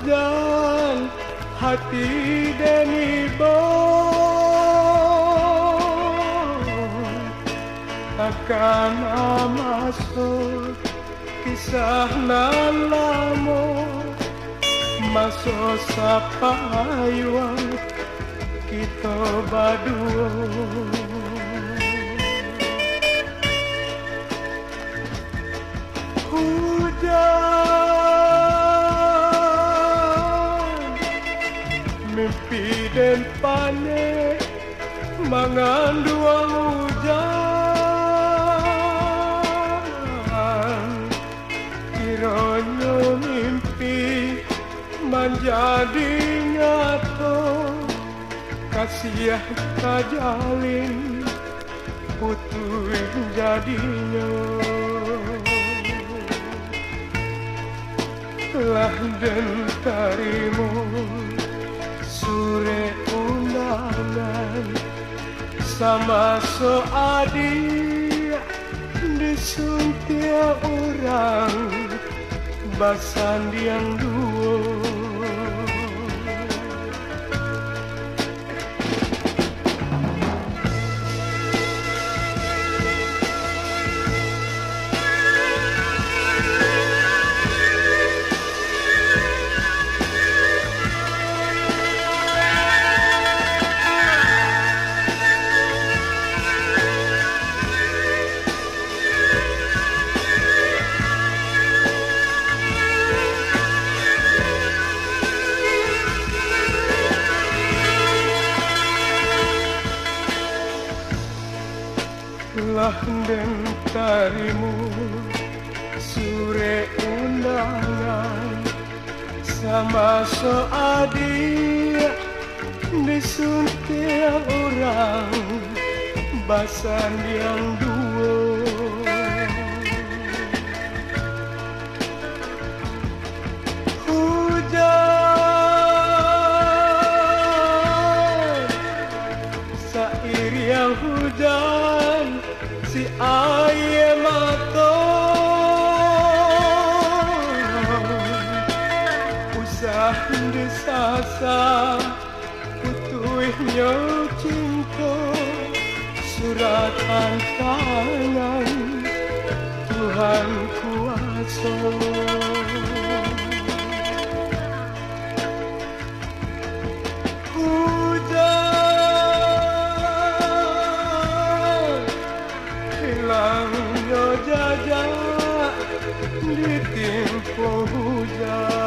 hujan hati deni boy akan masuk kisah nan lamo masuk sapayuan kita berdua. Hujan mimpi dan panik mengandung hujan kiranya mimpi menjadi nyata kasih kajalin putus jadinya lah dan tarimu sore undangan sama soadi disuntia orang basan yang dua. Lah dan tarimu sore undangan sama soadi disuntik orang basan yang dua. Hujan sair yang hujan si air mata usah disasa putuhnya cinta suratan tangan Tuhan kuasa. Hilangnya jajak di tempo hujan.